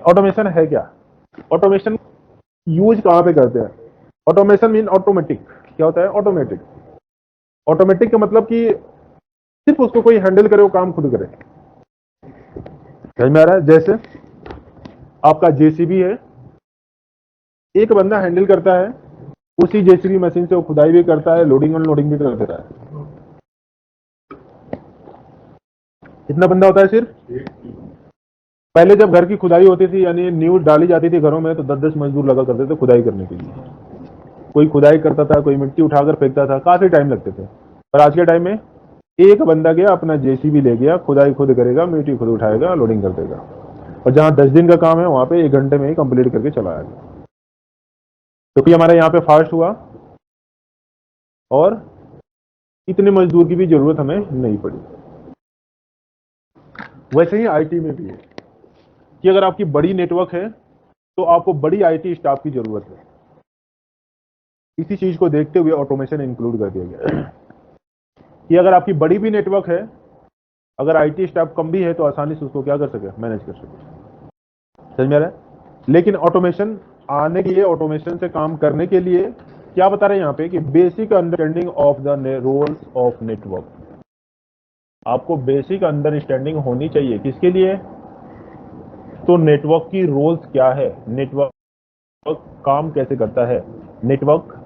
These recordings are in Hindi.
ऑटोमेशन है क्या? ऑटोमेशन यूज कहां पे करते हैं? Automation mean automatic. क्या होता है? ऑटोमेटिक। ऑटोमेटिक का मतलब कि सिर्फ उसको कोई हैंडल करे, वो काम खुद करे। समझ में आ रहा है? जैसे आपका जेसीबी है, एक बंदा हैंडल करता है, उसी जेसीबी मशीन से वो खुदाई भी करता है, लोडिंग अनलोडिंग भी कर देता है। कितना बंदा होता है सिर्फ? पहले जब घर की खुदाई होती थी, यानी नींव डाली जाती थी घरों में, तो 10-10 मजदूर लगा करते थे खुदाई करने के लिए। कोई खुदाई करता था, कोई मिट्टी उठाकर फेंकता था, काफी टाइम लगते थे। पर आज के टाइम में एक बंदा गया, अपना जेसीबी ले गया, खुदाई खुद करेगा, मिट्टी खुद उठाएगा, लोडिंग कर देगा। और जहां 10 दिन का काम है, वहां पे 1 घंटे में ही कंप्लीट करके चला आएगा। तो कि हमारे यहाँ पे फास्ट हुआ और इतने मजदूर की भी जरूरत हमें नहीं पड़ी। वैसे ही आईटी में भी है कि अगर आपकी बड़ी नेटवर्क है तो आपको बड़ी आईटी स्टाफ की जरूरत है। इसी चीज को देखते हुए ऑटोमेशन इंक्लूड कर दिया गया कि अगर आपकी बड़ी भी नेटवर्क है, अगर आईटी स्टाफ कम भी है तो आसानी से उसको क्या कर सके? मैनेज कर सके। समझ में आ रहा है? लेकिन ऑटोमेशन आने के लिए, ऑटोमेशन से काम करने के लिए क्या बता रहे हैं यहाँ पे कि basic understanding of the roles of network. आपको बेसिक अंडरस्टैंडिंग होनी चाहिए। किसके लिए? तो नेटवर्क की रोल्स क्या है, नेटवर्क काम कैसे करता है, नेटवर्क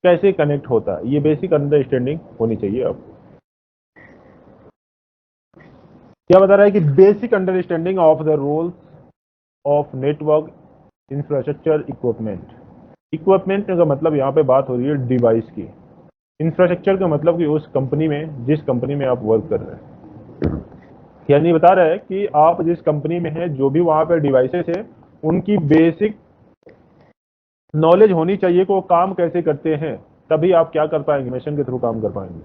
कैसे कनेक्ट होता है, ये बेसिक अंडरस्टैंडिंग होनी चाहिए। अब क्या बता रहा है कि basic understanding of the roles of network infrastructure equipment. Equipment का मतलब यहां पे बात हो रही है डिवाइस की। इंफ्रास्ट्रक्चर का मतलब कि उस कंपनी में, जिस कंपनी में आप वर्क कर रहे हैं, यानी बता रहा है कि आप जिस कंपनी में हैं, जो भी वहां पे डिवाइसेस है, उनकी बेसिक नॉलेज होनी चाहिए कि वो काम कैसे करते हैं। तभी आप क्या कर पाएंगे? मिशन के थ्रू काम कर पाएंगे।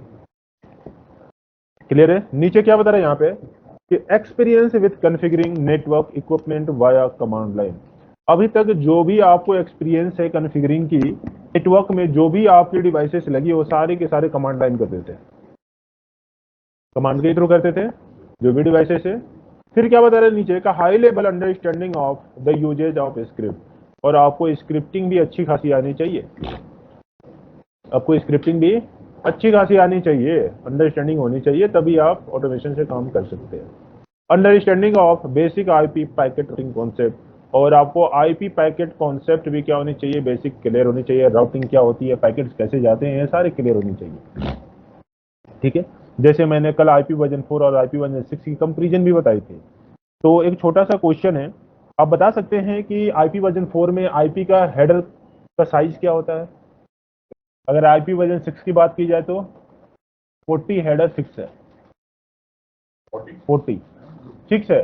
क्लियर है? नीचे क्या बता रहे हैं यहाँ पे कि experience with configuring network equipment via command line. अभी तक जो भी आपको एक्सपीरियंस है कॉन्फ़िगरिंग की, नेटवर्क में जो भी आपकी डिवाइसेस लगी, वो सारे के सारे कमांड लाइन करते थे, कमांड के थ्रू करते थे जो भी डिवाइसेस है। फिर क्या बता रहे हैं नीचे का? High level understanding of the usages of script. और आपको स्क्रिप्टिंग भी अच्छी खासी आनी चाहिए। आपको स्क्रिप्टिंग भी अच्छी खासी आनी चाहिए, अंडरस्टैंडिंग होनी चाहिए, तभी आप ऑटोमेशन से काम कर सकते हैं। Understanding of basic IP packet routing concept. और आपको आईपी पैकेट कॉन्सेप्ट भी क्या होनी चाहिए? बेसिक क्लियर होनी चाहिए। राउटिंग क्या होती है, पैकेट्स कैसे जाते हैं, सारे क्लियर होनी चाहिए। ठीक है? जैसे मैंने कल आईपी वर्जन 4 और आईपी वर्जन 6 की कंपैरिजन भी बताई थी। तो एक छोटा सा क्वेश्चन है, आप बता सकते हैं कि आईपी वर्जन 4 में आईपी का हेडर का साइज क्या होता है? अगर आईपी वर्जन 6 की बात की जाए तो 40 हेडर फिक्स है। 40 फिक्स है।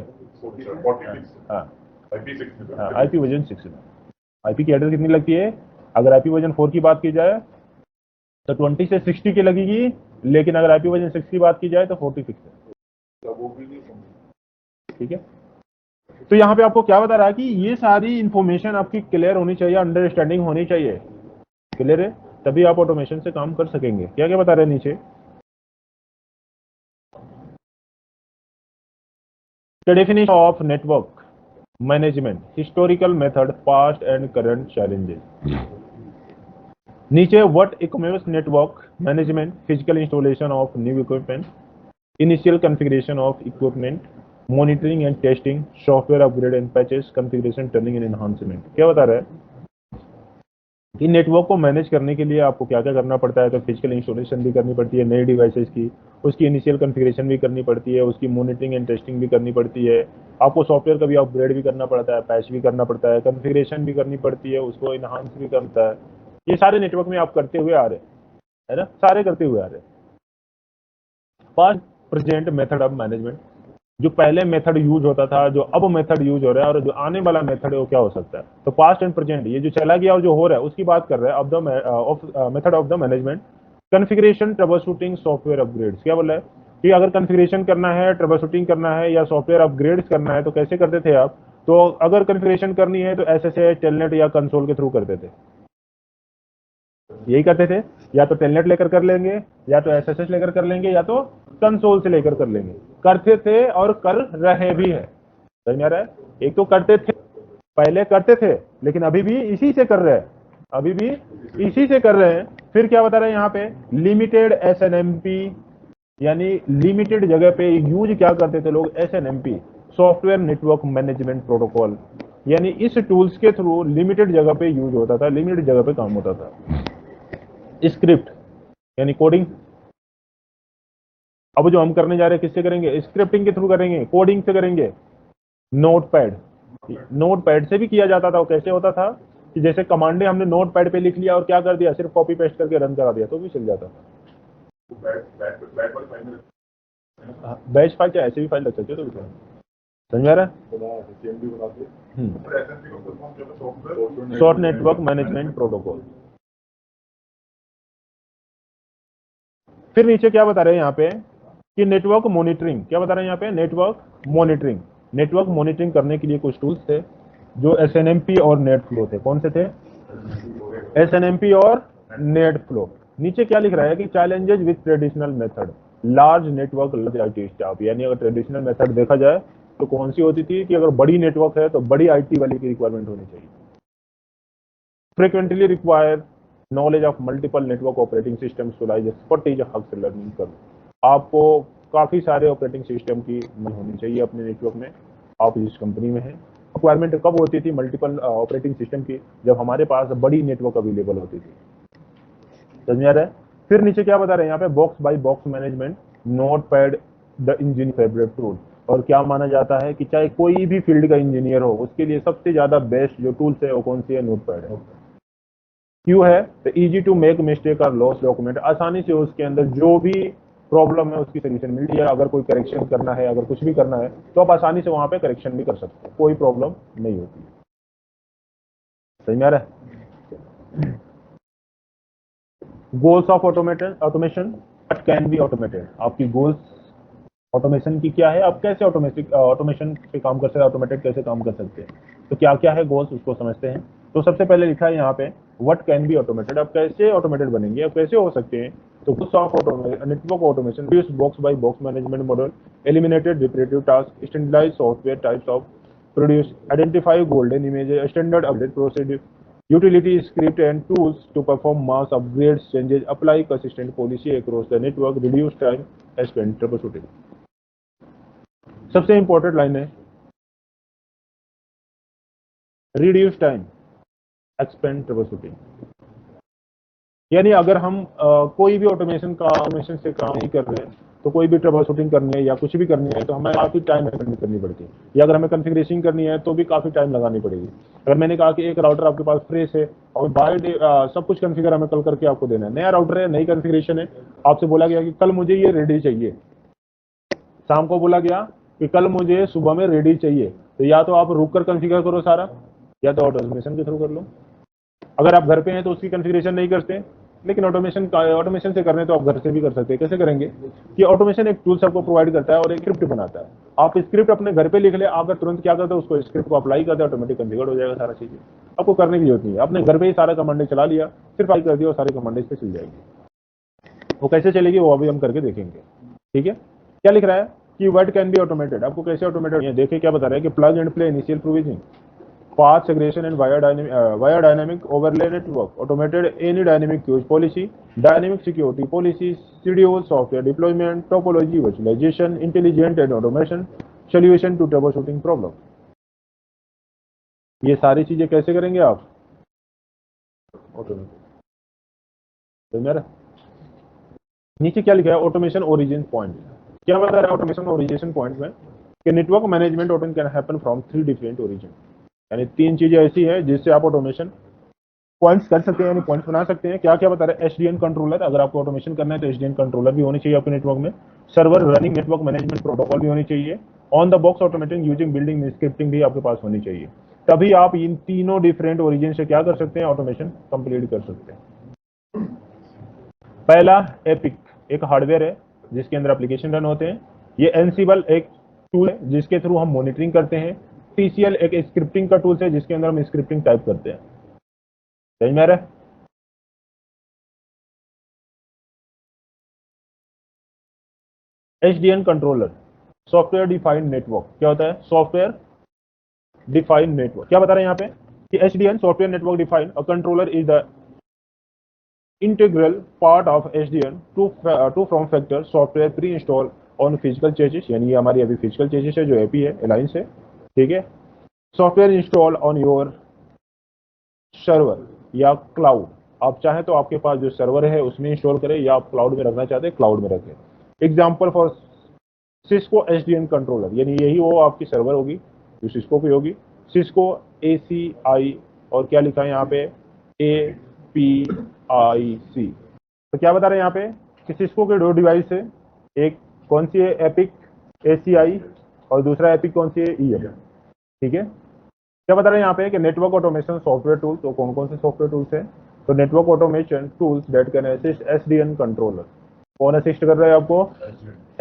हाँ, आईपी वर्जन 6 में आईपी की हेडर कितनी लगती है? अगर आईपी वर्जन 4 की बात की जाए तो 20 से 60 की लगेगी, लेकिन अगर आईपी वर्जन 6 की बात की जाए तो 40 फिक्स है। ठीक है? तो यहाँ पे आपको क्या बता रहा है कि ये सारी इंफॉर्मेशन आपकी क्लियर होनी चाहिए, अंडरस्टैंडिंग होनी चाहिए। क्लियर है? तभी आप ऑटोमेशन से काम कर सकेंगे। क्या क्या बता रहे हैं नीचे? The definition of network management, historical method, past and current challenges. नीचे what e-commerce network management, physical installation of new equipment, initial configuration of equipment, monitoring and testing, software upgrade and patches, configuration turning and enhancement. क्या बता रहा है कि नेटवर्क को मैनेज करने के लिए आपको क्या क्या करना पड़ता है? तो फिजिकल इंस्टॉलेशन भी करनी पड़ती है नई डिवाइसेस की, उसकी इनिशियल कॉन्फ़िगरेशन भी करनी पड़ती है, उसकी मॉनिटरिंग एंड टेस्टिंग भी करनी पड़ती है, आपको सॉफ्टवेयर का भी अपग्रेड भी करना पड़ता है, पैच भी करना पड़ता है, कॉन्फ़िगरेशन भी करनी पड़ती है, उसको इनहांस भी करता है। ये सारे नेटवर्क में आप करते हुए आ रहे हैं, है ना? सारे करते हुए आ रहे हैं। Past present method of management, जो पहले मेथड यूज होता था, जो अब मेथड यूज हो रहा है, और जो आने वाला मेथड है वो क्या हो सकता है? तो पास्ट एंड प्रेजेंट, ये जो चला गया और जो हो रहा है उसकी बात कर रहे हैं। Of the method of the management, configuration, trouble shooting, software upgrades. क्या बोल रहा है कि अगर कॉन्फ़िगरेशन करना है, ट्रबल शूटिंग करना है या सॉफ्टवेयर अपग्रेड्स करना है तो कैसे करते थे आप? तो अगर कॉन्फ़िगरेशन करनी है तो एसएसएच, टेलनेट या कंसोल के थ्रू करते थे। यही करते थे, या तो टेलनेट लेकर कर लेंगे, या तो एसएसएच लेकर कर लेंगे, या तो कंसोल से लेकर कर लेंगे। करते थे और कर रहे भी है। समझ में आ रहा है? एक तो करते थे, पहले करते थे, लेकिन अभी भी इसी से कर रहे हैं, अभी भी इसी से कर रहे हैं। फिर क्या बता रहे हैं यहाँ पे, लिमिटेड एसएनएमपी, यानी लिमिटेड जगह पे यूज क्या करते थे लोग, SNMP, software network management protocol, यानी इस टूल्स के थ्रू लिमिटेड जगह पे यूज होता था, लिमिटेड जगह पे काम होता था। स्क्रिप्ट यानी कोडिंग, अब जो हम करने जा रहे हैं किससे करेंगे, स्क्रिप्टिंग के थ्रू करेंगे, कोडिंग से करेंगे। नोटपैड, नोटपैड से भी किया जाता था। वो कैसे होता था कि जैसे कमांडे हमने नोटपैड पे लिख लिया और क्या कर दिया, सिर्फ कॉपी पेस्ट करके रन करा दिया तो भी चल जाता था। बैच फाइल क्या ऐसे भी फाइल रख सकते हो, तो समझ आ रहा है? Short network management protocol. फिर नीचे क्या बता रहे हैं यहाँ पे कि नेटवर्क मॉनिटरिंग, क्या बता रहे हैं यहाँ पे, नेटवर्क मॉनिटरिंग। नेटवर्क मॉनिटरिंग करने के लिए कुछ टूल्स थे जो एसएनएमपी और नेट फ्लो थे। कौन से थे, एसएनएमपी और नेट फ्लो। नीचे क्या लिख रहा है कि challenges with traditional method, large network large IT staff, यानी अगर ट्रेडिशनल मेथड देखा जाए तो कौन सी होती थी कि अगर बड़ी नेटवर्क है तो बड़ी आईटी वाली की रिक्वायरमेंट होनी चाहिए। Frequently require knowledge of multiple network operating system to लाइज एक्सपर्टीज हक्स लर्निंग कर, आपको काफ़ी सारे ऑपरेटिंग सिस्टम की नॉलेज होनी चाहिए अपने नेटवर्क में, आप जिस कंपनी में है। रिक्वायरमेंट कब होती थी मल्टीपल ऑपरेटिंग सिस्टम की, जब हमारे पास बड़ी नेटवर्क अवेलेबल होती थी। समझ में आ रहा है? फिर नीचे क्या बता रहे हैं यहाँ पे, box by box management, Notepad the engineer favourite tool. और क्या माना जाता है कि चाहे कोई भी फील्ड का इंजीनियर हो उसके लिए सबसे ज्यादा बेस्ट जो टूल्स है वो कौन सी है, नोट पैड है। क्यों है, तो इजी टू मेक मिस्टेक और लॉस डॉक्यूमेंट, आसानी से उसके अंदर जो भी प्रॉब्लम है उसकी सोल्यूशन मिलती है। अगर कोई करेक्शन करना है, अगर कुछ भी करना है तो आप आसानी से वहां पे करेक्शन भी कर सकते हैं, कोई प्रॉब्लम नहीं होती। सही में आ रहा है? Goals of automated automation, what can be automated, आपकी गोल्स ऑटोमेशन की क्या है, आप कैसे ऑटोमेशन पे काम कर सकते हैं, ऑटोमेटेड कैसे काम कर सकते हैं। तो क्या क्या है गोल्स, उसको समझते हैं। तो सबसे पहले लिखा है यहाँ पे व्हाट कैन बी ऑटोमेटेड, आप कैसे ऑटोमेटेड बनेंगे, आप कैसे हो सकते हैं। तो goals of network automation, use box by box management model, eliminated repetitive task, standardise software types of produce, identify golden image, standard update procedure, utility script and tools to perform mass upgrades changes, apply consistent policy across the network, reduce time spent troubleshooting। सबसे इंपॉर्टेंट लाइन है रिड्यूस टाइम एक्सपेंड ट्रबलशूटिंग, यानी अगर हम कोई भी ऑटोमेशन से काम नहीं कर रहे हैं तो कोई भी ट्रबल शूटिंग करनी है या कुछ भी करनी है तो हमें काफी टाइम स्पेंड करनी पड़ती है, या अगर हमें कॉन्फ़िगरेशन करनी है तो भी काफी टाइम लगानी पड़ेगी। अगर मैंने कहा कि एक राउटर आपके पास फ्रेश है और बाय सब कुछ कॉन्फ़िगर हमें कल करके आपको देना है, नया राउटर है, नई कॉन्फ़िगरेशन है, आपसे बोला गया कि कल मुझे ये रेडी चाहिए, शाम को बोला गया कि कल मुझे सुबह में रेडी चाहिए, तो या तो आप रुक कर कॉन्फ़िगर करो सारा, या तो ऑटोमेशन के थ्रू कर लो। अगर आप घर पे हैं तो उसकी कॉन्फ़िगरेशन नहीं करते, लेकिन ऑटोमेशन से करने तो आप घर से भी कर सकते हैं। कैसे करेंगे कि ऑटोमेशन एक टूल सबको प्रोवाइड करता है और एक स्क्रिप्ट बनाता है, आप स्क्रिप्ट अपने घर पे लिख ले, आप तुरंत क्या करते हो उसको स्क्रिप्ट को अप्लाई करते हैं, ऑटोमेटिक कॉन्फ़िगर हो जाएगा सारा चीजें, आपको करने की जरूरत नहीं है, अपने घर पे ही सारा कमांड चला लिया, सिर्फ अप्लाई कर दिया और सारी कमांड पे चल जाएगी। वो कैसे चलेगी वो अभी हम करके देखेंगे। ठीक है, क्या लिख रहा है कि व्हाट कैन बी ऑटोमेटेड, आपको कैसे ऑटोमेटेड, देखिए क्या बता रहा है कि plug and play initial provisioning, path segregation and via dynamic overlay network, automated any dynamic queues policy, dynamic security policy, schedule, software deployment, topology, virtualization, intelligent and automation, solution to troubleshooting problem। ये सारी चीजें कैसे करेंगे आप, ऑटोमेटेड। तो मेरा नीचे क्या लिखा है, ऑटोमेशन ओरिजिन पॉइंट, क्या बता रहा है ऑटोमेशन ओरिजिन पॉइंट में कि network management automation can happen from 3 different origin, यानी 3 चीजें ऐसी है जिससे आप ऑटोमेशन पॉइंट्स कर सकते हैं, यानी पॉइंट्स बना सकते हैं। क्या क्या बता रहे हैं, एसडीएन कंट्रोलर, अगर आपको ऑटोमेशन करना है तो एसडीएन कंट्रोलर भी होनी चाहिए आपके नेटवर्क में, server running network management protocol भी होनी चाहिए, on the box automating using building scripting भी आपके पास होनी चाहिए, तभी आप इन तीनों डिफरेंट ओरिजिन से क्या कर सकते हैं, ऑटोमेशन कंप्लीट कर सकते हैं। पहला एपिक, एक हार्डवेयर है जिसके अंदर एप्लीकेशन रन होते हैं। ये एनसिबल एक टूल है जिसके थ्रू हम मॉनिटरिंग करते हैं। टीसीएल एक स्क्रिप्टिंग का टूल है जिसके अंदर हम स्क्रिप्टिंग टाइप करते हैं। सही में आ रहा है? एचडीएन कंट्रोलर, सॉफ्टवेयर डिफाइंड नेटवर्क, क्या होता है, सॉफ्टवेयर डिफाइंड नेटवर्क। क्या बता रहे हैं यहाँ पे कि SDN software network defined a controller is the integral part of SDN to form factor software pre-installed on physical chassis, यानी ये हमारी अभी फिजिकल चेसिस है जो एपी है अलायंस है, ठीक है। Software install on your server या क्लाउड, आप चाहें तो आपके पास जो सर्वर है उसमें इंस्टॉल करें या आप क्लाउड में रखना चाहते हैं क्लाउड में रखें। Example for Cisco SDN controller, यानी यही वो आपकी सर्वर होगी जो सिस्को की होगी, सिस्को ACI और क्या लिखा है यहाँ पे APIC। तो क्या बता रहे हैं यहाँ पे कि सिस्को के दो डिवाइस है, एक कौन सी है एपिक ACI और दूसरा एपिक कौन सी है EM, ठीक है। क्या बता रहे हैं यहाँ पे कि नेटवर्क ऑटोमेशन सॉफ्टवेयर टूल्स, तो कौन कौन से सॉफ्टवेयर टूल्स हैं, तो network automation tools that can assist SDN controller. कौन असिस्ट कर रहा है आपको,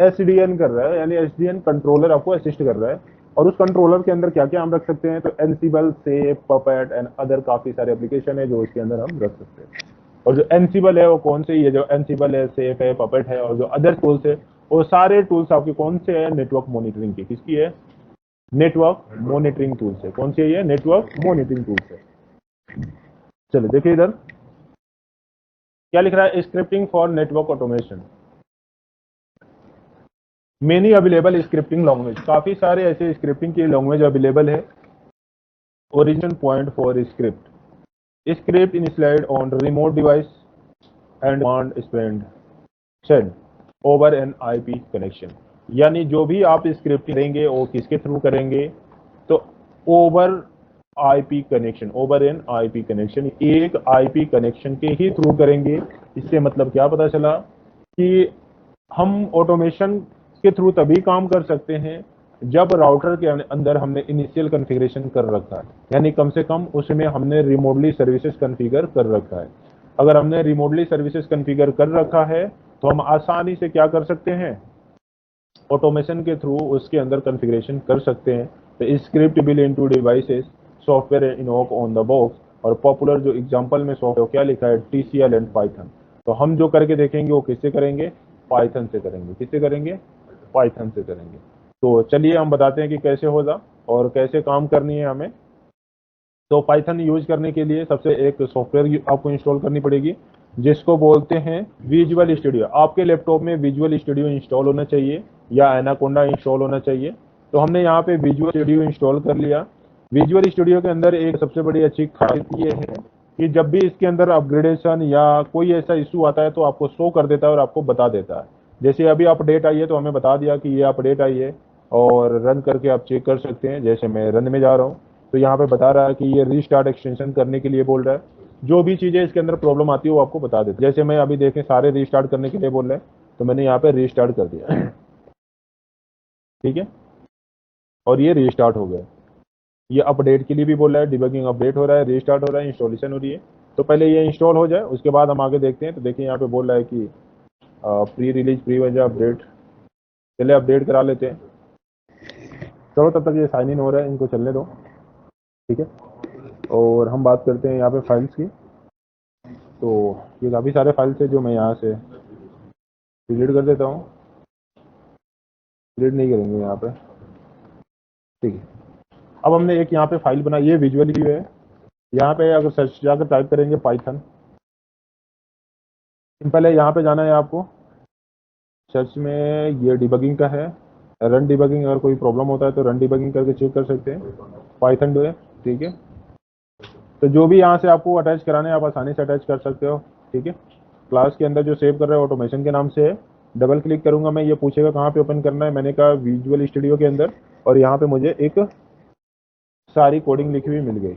एसडीएन कर रहा है, यानी एसडीएन कंट्रोलर आपको असिस्ट कर रहा है। और उस कंट्रोलर के अंदर क्या क्या हम रख सकते हैं, तो एनसिबल, सेफ, पपेट एंड अदर काफी सारे एप्लीकेशन है जो इसके अंदर हम रख सकते हैं। और जो एनसिबल है वो कौन से, ये जो एनसिबल है, सेफ है, पपेट है और जो अदर टूल्स है वो सारे टूल्स आपके कौन से है, नेटवर्क मॉनिटरिंग की, किसकी है, नेटवर्क मॉनिटरिंग टूल्स है। कौन सी है ये, नेटवर्क मॉनिटरिंग टूल्स है। चलिए देखिए इधर क्या लिख रहा है, scripting for network automation, many available scripting language, काफी सारे ऐसे स्क्रिप्टिंग की लैंग्वेज अवेलेबल है। Origin point for script initialised on remote device and command send over N IP connection, यानी जो भी आप स्क्रिप्टिंग करेंगे वो किसके थ्रू करेंगे, तो over IP connection, over N IP connection, एक आईपी कनेक्शन के ही थ्रू करेंगे। इससे मतलब क्या पता चला कि हम ऑटोमेशन के थ्रू तभी काम कर सकते हैं जब राउटर के अंदर हमने इनिशियल कॉन्फ़िगरेशन कर रखा है, यानी कम से कम उसमें हमने रिमोटली सर्विसेज कॉन्फ़िगर कर रखा है। अगर हमने रिमोटली सर्विसेज कॉन्फ़िगर कर रखा है तो हम आसानी से क्या कर सकते हैं, ऑटोमेशन के थ्रू उसके अंदर कॉन्फ़िगरेशन कर सकते हैं। तो script bill into devices software invoke on the box, और पॉपुलर जो एग्जांपल में सॉफ्टवेयर क्या लिखा है, TCL एंड पाइथन। तो हम जो करके देखेंगे वो किससे करेंगे, पाइथन से करेंगे। किससे करेंगे, पाइथन से करेंगे। तो चलिए हम बताते हैं कि कैसे होगा और कैसे काम करनी है हमें। तो पाइथन यूज करने के लिए सबसे एक सॉफ्टवेयर आपको इंस्टॉल करनी पड़ेगी जिसको बोलते हैं विजुअल स्टूडियो। आपके लैपटॉप में विजुअल स्टूडियो इंस्टॉल होना चाहिए या एनाकोंडा इंस्टॉल होना चाहिए। तो हमने यहाँ पे विजुअल स्टूडियो इंस्टॉल कर लिया। विजुअल स्टूडियो के अंदर एक सबसे बड़ी अच्छी खासियत ये है कि जब भी इसके अंदर अपग्रेडेशन या कोई ऐसा इशू आता है तो आपको शो कर देता है और आपको बता देता है। जैसे अभी अपडेट आई है तो हमें बता दिया कि ये अपडेट आई है और रन करके आप चेक कर सकते हैं। जैसे मैं रन में जा रहा हूँ तो यहाँ पे बता रहा है कि ये रीस्टार्ट एक्सटेंशन करने के लिए बोल रहा है। जो भी चीज़ें इसके अंदर प्रॉब्लम आती है वो आपको बता देते हैं। जैसे मैं अभी देखें सारे रीस्टार्ट करने के लिए बोल रहे हैं तो मैंने यहाँ पे रीस्टार्ट कर दिया, ठीक है, और ये रीस्टार्ट हो गया। ये अपडेट के लिए भी बोल रहा है, डिबगिंग अपडेट हो रहा है, रीस्टार्ट हो रहा है, इंस्टॉलेशन हो रही है। तो पहले ये इंस्टॉल हो जाए उसके बाद हम आगे देखते हैं। तो देखिए यहाँ पे बोल रहा है कि प्री रिलीज प्री वजह अपडेट, चले अपडेट करा लेते हैं। चलो तब तक ये साइन इन हो रहा है, इनको चलने दो, ठीक है। और हम बात करते हैं यहाँ पे फाइल्स की। तो ये काफ़ी सारे फाइल्स है जो मैं यहाँ से डिलीट कर देता हूँ, डिलीट नहीं करेंगे यहाँ पे, ठीक है। अब हमने एक यहाँ पे फाइल बनाई है, विजुअल व्यू है। यहाँ पे अगर सर्च जाकर टाइप करेंगे पाइथन, सिंपल है, यहाँ पे जाना है आपको सर्च में, ये डिबगिंग का है, रन डिबगिंग। अगर कोई प्रॉब्लम होता है तो रन डिबगिंग करके चेक कर सकते हैं, पाइथन डो है, ठीक है। तो जो भी यहाँ से आपको अटैच कराने हैं आप आसानी से अटैच कर सकते हो, ठीक है। क्लास के अंदर जो सेव कर रहे हो ऑटोमेशन के नाम से है। डबल क्लिक करूंगा मैं, ये पूछेगा कहाँ पे ओपन करना है, मैंने कहा विजुअल स्टूडियो के अंदर, और यहाँ पे मुझे एक सारी कोडिंग लिखी हुई मिल गई,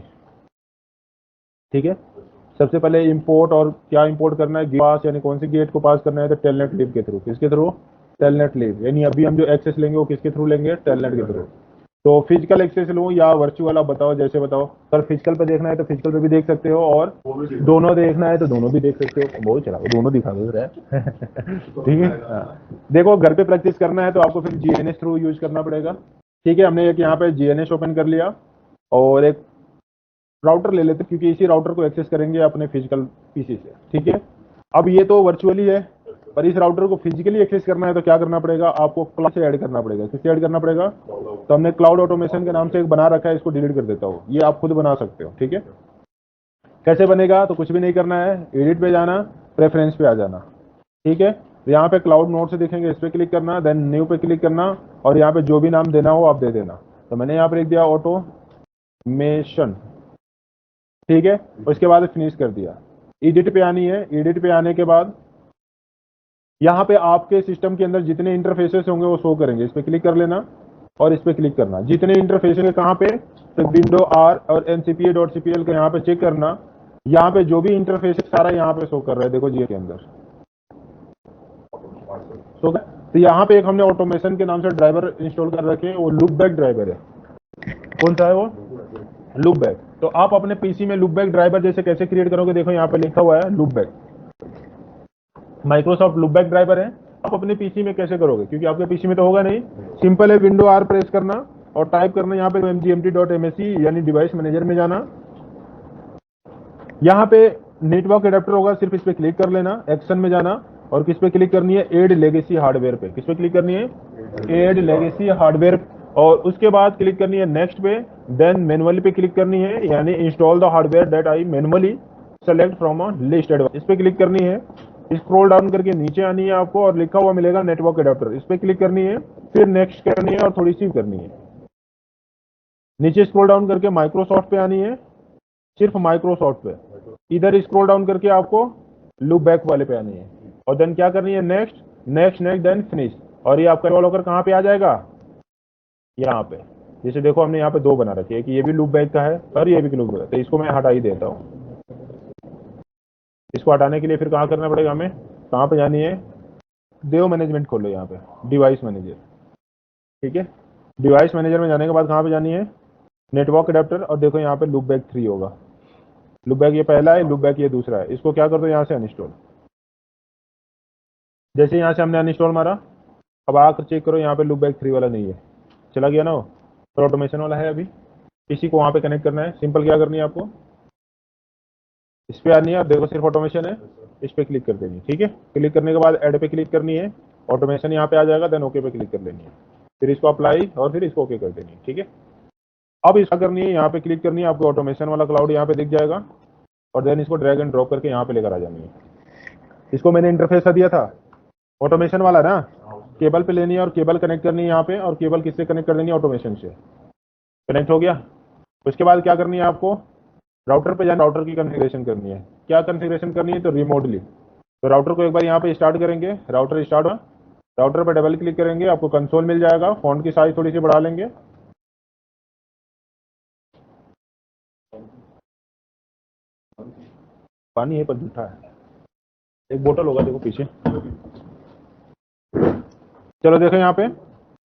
ठीक है। सबसे पहले इंपोर्ट, और क्या इंपोर्ट करना है, पास, यानी कौन सी गेट को पास करना है, तो टेलनेट लिव के थ्रू। किसके थ्रू, टेलनेट लिव, यानी अभी हम जो एक्सेस लेंगे वो किसके थ्रू लेंगे, टेलनेट के थ्रू। तो फिजिकल एक्सेस लूँ या वर्चुअल, आप बताओ, जैसे बताओ। सर फिजिकल पे देखना है तो फिजिकल पे भी देख सकते हो, और दोनों देखना है तो दोनों भी देख सकते हो। बहुत चला, दोनों दिखा दो रहा है ठीक है। देखो घर पे प्रैक्टिस करना है तो आपको फिर GNS थ्रू यूज करना पड़ेगा, ठीक है। हमने एक यहाँ पे GNS ओपन कर लिया और एक राउटर ले लेते क्योंकि इसी राउटर को एक्सेस करेंगे अपने फिजिकल पीसी से, ठीक है। अब ये तो वर्चुअली है, पर इस राउटर को फिजिकली एक्सेस करना है तो क्या करना पड़ेगा, आपको क्लाउड से ऐड करना पड़ेगा। किससे ऐड करना पड़ेगा, तो हमने क्लाउड ऑटोमेशन के नाम से एक बना रखा है, इसको डिलीट कर देता हूँ, ये आप खुद बना सकते हो, ठीक है। कैसे बनेगा, तो कुछ भी नहीं करना है, एडिट पे जाना, प्रेफरेंस पे आ जाना, ठीक है। तो यहाँ पे क्लाउड नोड से दिखेंगे, इस पे क्लिक करना, देन न्यू पे क्लिक करना, और यहाँ पे जो भी नाम देना हो आप दे देना। तो मैंने यहाँ पे लिख दिया ऑटोमेशन, ठीक है। उसके बाद फिनिश कर दिया। एडिट पे आनी है, एडिट पे आने के बाद यहाँ पे आपके सिस्टम के अंदर जितने इंटरफेसेस होंगे वो शो करेंगे, इस पे क्लिक कर लेना और इस पे क्लिक करना। जितने इंटरफेस होंगे कहाँ पे, तो विंडो आर और ncpa.cpl के यहाँ पे चेक करना, यहाँ पे जो भी इंटरफेस सारा यहाँ पे शो कर रहा है, देखो जी के अंदर शो कर। तो यहाँ पे एक हमने ऑटोमेशन के नाम से ड्राइवर इंस्टॉल कर रखे हैं, वो लूपबैक ड्राइवर है। कौन सा है वो, लूपबैक। तो आप अपने पीसी में लूपबैक ड्राइवर जैसे कैसे क्रिएट करोगे, देखो यहाँ पे लिखा हुआ है लूपबैक, माइक्रोसॉफ्ट लूपबैक ड्राइवर है। आप अपने पीसी में कैसे करोगे, क्योंकि आपके पीसी में तो होगा नहीं। सिंपल है, विंडो आर प्रेस करना और टाइप करना यहाँ पे mgmt.msc यानी डिवाइस मैनेजर में जाना। यहाँ पे नेटवर्क एडेप्टर होगा, सिर्फ इस पे क्लिक कर लेना, एक्शन में जाना और किस पे क्लिक करनी है, एड लेगेसी हार्डवेयर पे। किस पे क्लिक करनी है, एड लेगेसी हार्डवेयर, और उसके बाद क्लिक करनी है नेक्स्ट पे, देन मैनुअली पे क्लिक करनी है, यानी install the hardware that I manually select from a list advice, इस पे क्लिक करनी है। स्क्रॉल डाउन करके नीचे आनी है आपको और लिखा हुआ मिलेगा नेटवर्क एडेप्टर, इस पे क्लिक करनी है, फिर नेक्स्ट करनी है और थोड़ी सी करनी है। नीचे स्क्रॉल डाउन करके माइक्रोसॉफ्ट पे आनी है, सिर्फ माइक्रोसॉफ्ट पे, इधर स्क्रॉल डाउन करके आपको लूप बैक वाले पे आनी है और देन क्या करनी है, next next next then finish. और ये आपका डेवलपर कहाँ पे आ जाएगा, यहाँ पे। जैसे देखो हमने यहाँ पे दो बना रखे हैं, कि ये भी लूप बैक का है और ये भी लूप बैक, तो इसको मैं हटा ही देता हूँ। इसको हटाने के लिए फिर कहाँ करना पड़ेगा हमें, कहाँ पे जानी है, देव मैनेजमेंट खोलो यहाँ पे, डिवाइस मैनेजर, ठीक है। डिवाइस मैनेजर में जाने के बाद कहाँ पे जानी है, नेटवर्क अडेप्टर, और देखो यहाँ पे लूप बैक 3 होगा। लूप बैक ये पहला है, लूप बैक ये दूसरा है। इसको क्या कर दो यहाँ से अनइंस्टॉल। जैसे यहाँ से हमने अनइंस्टॉल मारा, अब आकर चेक करो यहाँ पे लूप बैक 3 वाला नहीं है, चला गया ना वो, तो ऑटोमेशन वाला है। अभी इसी को वहाँ पे कनेक्ट करना है। सिंपल क्या करनी है आपको, इस पे आनी है, अब देखो सिर्फ ऑटोमेशन है, इस पे क्लिक कर देनी है, ठीक है। क्लिक करने के बाद ऐड पे क्लिक करनी है, ऑटोमेशन यहाँ पे आ जाएगा, देन ओके पे क्लिक कर लेनी है, फिर इसको अप्लाई और फिर इसको ओके कर देनी है, ठीक है। अब इसका करनी है, यहाँ पे क्लिक करनी है, आपको ऑटोमेशन वाला क्लाउड यहाँ पे दिख जाएगा और देन इसको ड्रैग एंड ड्रॉप करके यहाँ पे लेकर आ जानी है। इसको मैंने इंटरफेस दिया था ऑटोमेशन वाला ना, केबल पे लेनी है और केबल कनेक्ट करनी है यहाँ पे, और केबल किससे कनेक्ट कर देनी है, ऑटोमेशन से। कनेक्ट हो गया। उसके बाद क्या करनी है आपको, राउटर पे जाना, राउटर की कॉन्फ़िगरेशन करनी है। क्या कॉन्फ़िगरेशन करनी है, तो रिमोटली। तो राउटर को एक बार यहाँ पे स्टार्ट करेंगे, राउटर स्टार्ट हुआ, राउटर पर डबल क्लिक करेंगे, आपको कंसोल मिल जाएगा। फॉन्ट की साइज थोड़ी सी बढ़ा लेंगे, पानी है पर जूठा है, एक बोतल होगा देखो पीछे। चलो देखो यहाँ पे,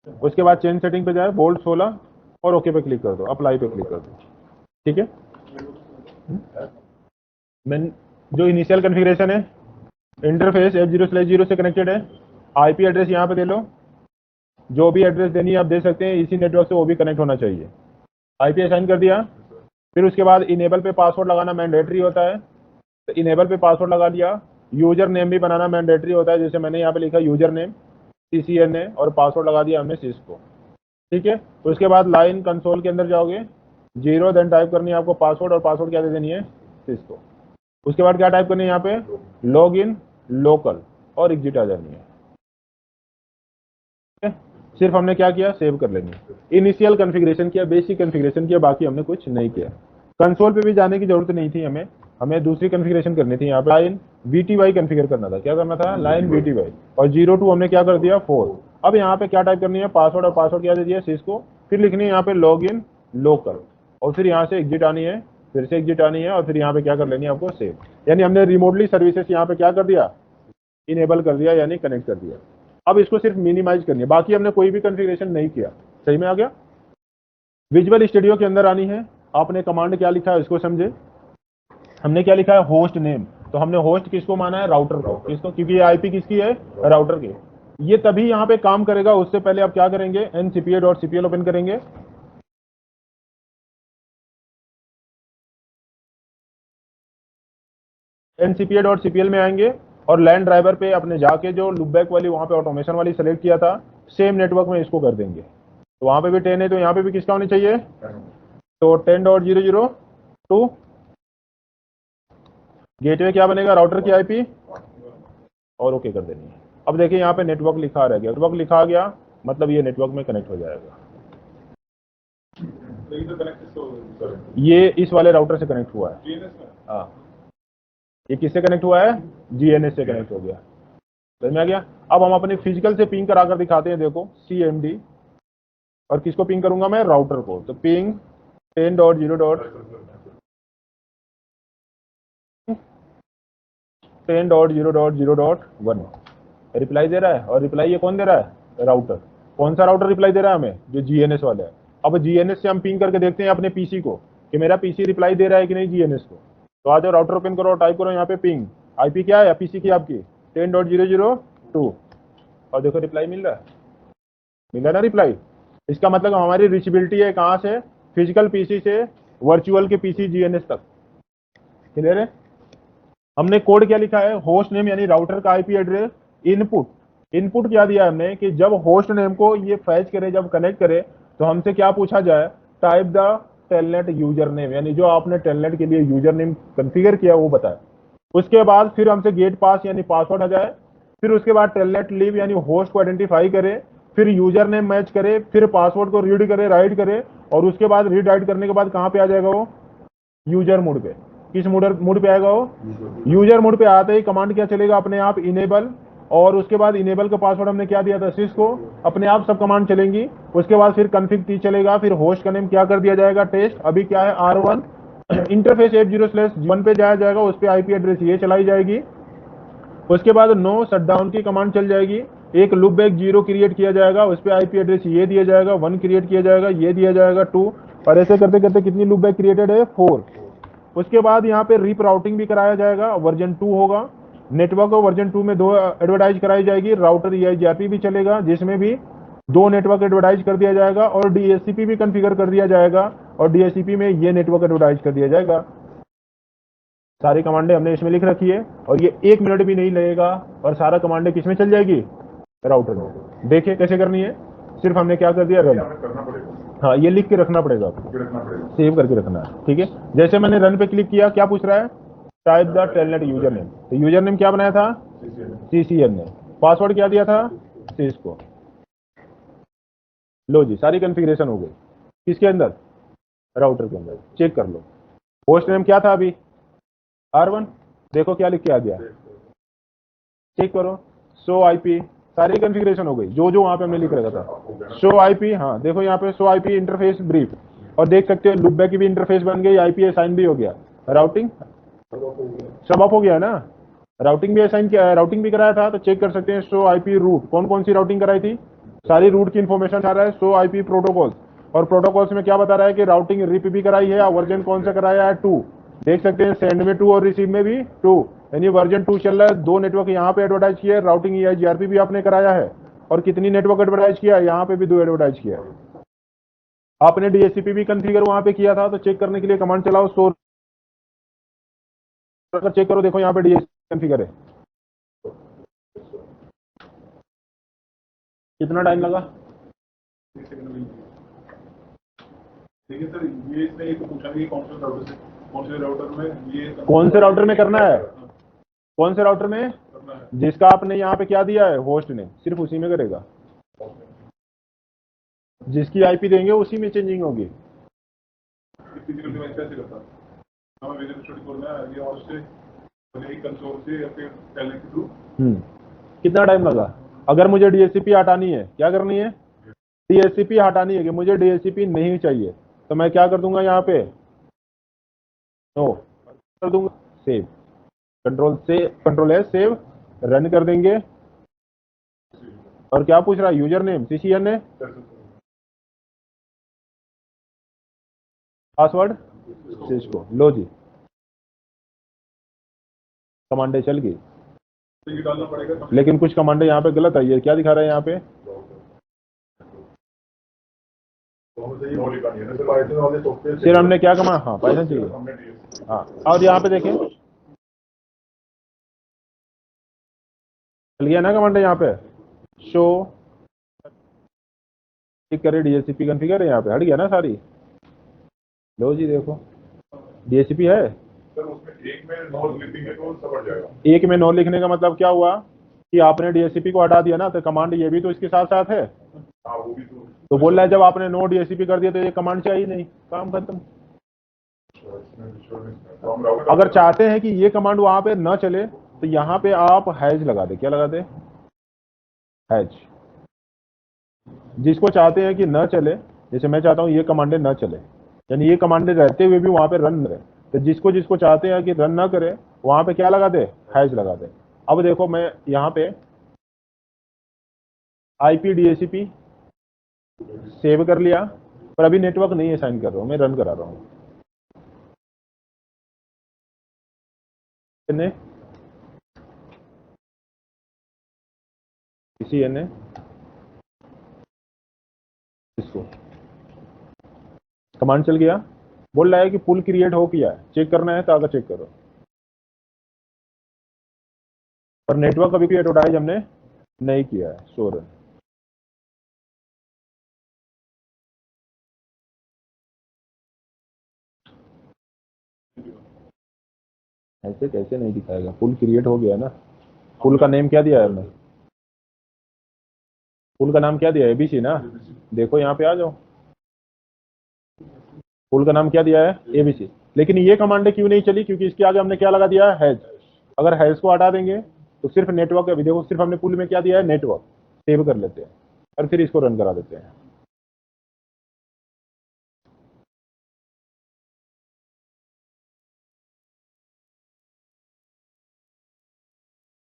उसके बाद चेंज सेटिंग पे जाए, बोल्ट 16 और ओके पे क्लिक कर दो, अप्लाई पे क्लिक कर दो, ठीक है। मैं जो इनिशियल कॉन्फ़िगरेशन है, इंटरफेस F0/0 से कनेक्टेड है। आईपी एड्रेस यहाँ पे दे लो, जो भी एड्रेस देनी है आप दे सकते हैं, इसी नेटवर्क से वो भी कनेक्ट होना चाहिए। आईपी असाइन कर दिया, फिर उसके बाद इनेबल पे पासवर्ड लगाना मैंडेटरी होता है, तो इनेबल पे पासवर्ड लगा दिया। यूजर नेम भी बनाना मैंडेटरी होता है, जैसे मैंने यहाँ पे लिखा यूजर नेम CCNA और पासवर्ड लगा दिया हमने सिस्को, ठीक है। तो उसके बाद लाइन कंसोल के अंदर जाओगे, 0 देन टाइप करनी है आपको पासवर्ड, और पासवर्ड क्या दे देनी है, सिस्को। उसके बाद क्या टाइप करनी है यहाँ पे, लॉग इन लोकल और एग्जिट आ जानी है, ठीक है। सिर्फ हमने क्या किया, सेव कर लेनी है। इनिशियल कॉन्फ़िगरेशन किया, बेसिक कॉन्फ़िगरेशन किया, बाकी हमने कुछ नहीं किया। कंसोल पे भी जाने की जरूरत नहीं थी हमें, हमें दूसरी कॉन्फ़िगरेशन करनी थी। यहाँ पे लाइन VTY कॉन्फ़िगर करना था, क्या करना था, लाइन VTY, और 02 हमने क्या कर दिया, 4। अब यहाँ पे क्या टाइप करनी है, पासवर्ड, और पासवर्ड क्या दे दिया, सिस्को। फिर लिखनी है यहाँ पे लॉग इन लोकल, और फिर यहाँ से एग्जिट आनी है, फिर से एग्जिट आनी है, और फिर यहाँ पे क्या कर लेनी है आपको, सेव। यानी हमने रिमोटली सर्विसेज यहाँ पे क्या कर दिया, इनेबल कर दिया, यानी कनेक्ट कर दिया। अब इसको सिर्फ मिनिमाइज करनी है, बाकी हमने कोई भी कॉन्फ़िगरेशन नहीं किया। सही में आ गया। विजुअल स्टूडियो के अंदर आनी है, आपने कमांड क्या लिखा है इसको समझे। हमने क्या लिखा है, होस्ट नेम, तो हमने होस्ट किसको माना है, राउटर को। किसको, क्योंकि ये आईपी किसकी है, राउटर की। ये तभी यहाँ पे काम करेगा, उससे पहले आप क्या करेंगे, ncpa.cpl ओपन करेंगे। ncpa.cpl में आएंगे और लैन ड्राइवर पे अपने जाके जो लूपबैक वाली वहां पे ऑटोमेशन वाली सेलेक्ट किया था, सेम नेटवर्क में इसको कर देंगे। तो वहां पे भी 10 है तो यहाँ पे भी किसका होनी चाहिए, तो 10.0.0.2 गेटवे क्या बनेगा, राउटर की आईपी, और ओके कर देनी है। अब देखिए यहाँ पे नेटवर्क लिखा रह गया, नेटवर्क लिखा गया मतलब ये नेटवर्क में कनेक्ट हो जाएगा। ये इस वाले राउटर से कनेक्ट हुआ है, हाँ ये किससे कनेक्ट हुआ है, जीएनएस से कनेक्ट हो गया। समझ में आ गया। अब हम अपने फिजिकल से पिंग कराकर दिखाते हैं, देखो CMD, और किसको पिंग करूंगा मैं, राउटर को। तो पिंग 10.0.0.1 रिप्लाई दे रहा है, और रिप्लाई ये कौन दे रहा है, राउटर। कौन सा राउटर रिप्लाई दे रहा है हमें, जो जीएनएस वाला है। अब जीएनएस से हम पिंग करके देखते हैं अपने पीसी को कि मेरा पीसी रिप्लाई दे रहा है कि नहीं जीएनएस को। तो आ जाओ राउटर ओपन करो, टाइप करो यहाँ पे पिंग, आईपी क्या है पीसी की आपकी 10.0.0.2, और देखो रिप्लाई मिल रहा है, मिल रहा है ना रिप्लाई। इसका मतलब हमारी रीचेबिलिटी है कहाँ से, फिजिकल पीसी से वर्चुअल के पीसी जीएनएस तक। क्लियर है। हमने कोड क्या लिखा है, होस्ट नेम यानी राउटर का आईपी एड्रेस, इनपुट क्या दिया है हमने कि जब होस्ट नेम को ये फैच करे, जब कनेक्ट करे, तो हमसे क्या पूछा जाए, type the telnet user name, यानी जो आपने टेलनेट के लिए यूजर नेम कॉन्फ़िगर किया वो बताए। उसके बाद फिर हमसे गेट पास यानी पासवर्ड आ जाए, फिर उसके बाद टेलनेट लीव यानी होस्ट को आइडेंटिफाई करे, फिर यूजर नेम मैच करे, फिर पासवर्ड को रीड करे, राइट करे, और उसके बाद रीड राइट करने के बाद कहाँ पे आ जाएगा वो, यूजर मोड पे। किस मोड पे आएगा वो, यूजर मोड पे आते ही कमांड क्या चलेगा, अपने आप इनेबल, और उसके बाद इनेबल का पासवर्ड हमने क्या दिया था, सिस को, अपने आप सब कमांड चलेंगी। उसके बाद फिर कॉन्फ़िग टी चलेगा, फिर होस्ट का नेम क्या कर दिया जाएगा, टेस्ट, अभी क्या है R1, इंटरफेस F0/1 पे जाया जाएगा, उस पे आईपी एड्रेस ये चलाई जाएगी। उसके बाद नो शटडाउन की कमांड चल जाएगी, एक लूपबैक 0 क्रिएट किया जाएगा, उस पे आईपी एड्रेस ये दिया जाएगा, 1 क्रिएट किया जाएगा, ये दिया जाएगा 2, और ऐसे करते करते कितनी लूपबैक क्रिएटेड है, 4। उसके बाद यहाँ पे रीप राउटिंग भी कराया जाएगा, वर्जन 2 होगा। नेटवर्क और वर्जन 2 में 2 एडवर्टाइज कराई जाएगी, राउटर EIGRP भी चलेगा जिसमें भी 2 नेटवर्क एडवर्टाइज कर दिया जाएगा, और DHCP भी कॉन्फ़िगर कर दिया जाएगा, और DHCP में ये नेटवर्क एडवर्टाइज कर दिया जाएगा। सारी कमांडें हमने इसमें लिख रखी है, और ये 1 मिनट भी नहीं लगेगा, और सारा कमांडें किसमें चल जाएगी, राउटर में। देखिए कैसे करनी है, सिर्फ हमने क्या कर दिया, रन। हाँ ये लिख के रखना पड़ेगा आपको, सेव करके रखना है, ठीक है। जैसे मैंने रन पे क्लिक किया, क्या पूछ रहा है, type the telnet user name. तो यूजर नेम क्या बनाया था, CCN ने, पासवर्ड क्या दिया था, सिस को। लो जी सारी कॉन्फ़िगरेशन हो गई, किसके अंदर, राउटर के अंदर। चेक कर लो, होस्ट नेम क्या था अभी, R1, देखो क्या लिख के आ गया, चेक करो, शो आईपी, सारी कॉन्फ़िगरेशन हो गई, जो जो वहां पे हमने लिख रखा था। शो आईपी, हाँ देखो यहाँ पे शो आईपी इंटरफेस ब्रीफ, और देख सकते हो लूपबैक की भी इंटरफेस बन गई, आईपी असाइन भी हो गया, राउटिंग सब अप हो गया है ना, राउटिंग भी असाइन किया, राउटिंग भी कराया था। तो चेक कर सकते हैं, शो आईपी रूट, कौन कौन सी राउटिंग कराई थी, सारी रूट की इन्फॉर्मेशन आ रहा है। शो आईपी प्रोटोकॉल, और प्रोटोकॉल्स में क्या बता रहा है कि राउटिंग रिप भी कराई है, वर्जन कौन सा कराया है, 2। देख सकते हैं सेंड में 2 और रिसीव में भी 2, यानी वर्जन 2 चल रहा है। 2 नेटवर्क यहाँ पे एडवर्टाइज किया है, राउटिंग EIGRP भी आपने कराया है, और कितनी नेटवर्क एडवर्टाइज किया है, यहाँ पे भी 2 एडवर्टाइज किया है। आपने DHCP भी कॉन्फ़िगर वहां पे किया था, तो चेक करने के लिए कमांड चलाओ, शो चेक करो, देखो यहाँ पे DHCP कॉन्फ़िगर है। कितना टाइम लगा, देखिए सर, ये इसने एक पूछा कि कौन से राउटर में ये कौन से राउटर में करना है, कौन से राउटर में, जिसका आपने यहाँ पे क्या दिया है, होस्ट ने, सिर्फ उसी में करेगा। जिसकी आईपी देंगे उसी में चेंजिंग होगी। फिजिकल डिवाइस कैसे करता हमें विजुअल स्टडी करना है, ये और से भले ही कंसोल से या फिर टेलनेट के थ्रू। कितना टाइम लगा, अगर मुझे DHCP हटानी है, क्या करनी है, DHCP हटानी है, कि मुझे DHCP नहीं चाहिए, तो मैं क्या कर दूंगा, यहाँ पे नो कर दूंगा, सेव, कंट्रोल है, सेव, रन कर देंगे। और क्या पूछ रहा है, यूजर नेम CCN है, पासवर्ड सिस को। लो जी कमांडें चल गई, तो ये डालना पड़ेगा, लेकिन कुछ कमांडें यहाँ पे गलत आई है। क्या दिखा रहा है यहाँ पे, फिर हमने क्या कमांड, हाँ पाइथन चाहिए, हाँ। और यहाँ पे देखें चल गया ना कमांड यहाँ पे, शो क्लिक करे डीएचसीपी कॉन्फ़िगर है, यहाँ पे हट गया ना सारी। लो जी देखो डीएचसीपी है। सर उसमें एक में नो लिखेंगे तो सब हट जाएगा। एक में नो लिखने का मतलब क्या हुआ कि आपने डीएचसीपी को हटा दिया ना, तो कमांड ये भी तो इसके साथ साथ है। हाँ वो भी तो बोल रहा है जब आपने नो डीएचसीपी कर दिया तो ये कमांड चाहिए नहीं, काम खत्म। अगर चाहते हैं कि ये कमांड वहां पे न चले तो यहाँ पे आप हैज लगा दे। क्या लगा दे? हैज। जिसको चाहते हैं कि न चले, जैसे मैं चाहता हूँ ये कमांडे न चले, यानी ये कमांडे रहते हुए भी वहां पे रन रहे, तो जिसको जिसको चाहते हैं कि रन ना करे वहां पे क्या लगा दे? हैज लगा दे। अब देखो मैं यहाँ पे आईपी डीएचसीपी सेव कर लिया, पर अभी नेटवर्क नहीं असाइन कर रहा हूँ, मैं रन करा रहा हूँ। इसी ने इसको कमांड चल गया, बोल रहा है कि पुल क्रिएट हो किया है, चेक करना है तो आगे चेक करो। पर नेटवर्क अभी क्रिएट एडवर्टाइज हमने नहीं किया है। Show run. ऐसे कैसे नहीं दिखाएगा? पुल क्रिएट हो गया है ना। पुल का नेम क्या दिया है हमने? पुल का नाम क्या दिया है? एबीसी ना। देखो यहाँ पे आ जाओ, पुल का नाम क्या दिया है? एबीसी। लेकिन ये कमांड क्यों नहीं चली? क्योंकि इसके आगे हमने क्या लगा दिया है? हैज। अगर हैज को हटा देंगे तो सिर्फ नेटवर्क, अभी देखो सिर्फ हमने पुल में क्या दिया है? नेटवर्क। सेव कर लेते हैं और फिर इसको रन करा देते हैं।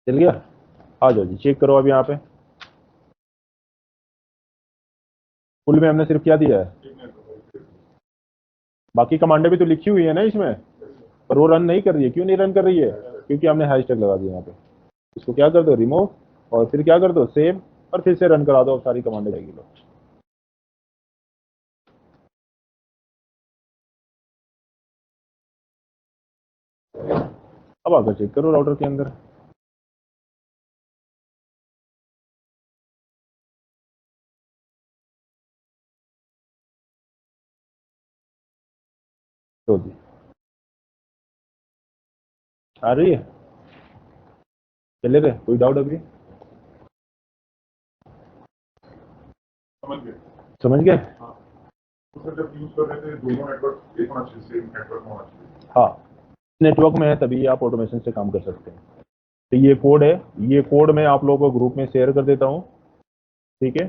चल गया? आ जाओ जी, चेक करो अब यहाँ पे पुल में हमने सिर्फ क्या दिया है? बाकी कमांडें भी तो लिखी हुई है ना इसमें, पर वो रन नहीं कर रही है। क्यों नहीं रन कर रही है? क्योंकि हमने हैशटैग लगा दिया यहाँ पे। इसको क्या कर दो? रिमूव, और फिर क्या कर दो? सेव, और फिर से रन करा दो। अब सारी कमांडें जाएगी। लो अब आकर चेक करो राउटर के अंदर। तो जी आ रही है, चले गए? कोई डाउट अभी? समझ गए। समझ गए? तो सर जब यूज कर रहे थे दोनों नेटवर्क एक होना चाहिए, सेम नेटवर्क होना चाहिए। हाँ, नेटवर्क में है तभी आप ऑटोमेशन से काम कर सकते हैं। तो ये कोड है, ये कोड मैं आप लोगों को ग्रुप में शेयर कर देता हूँ, ठीक है।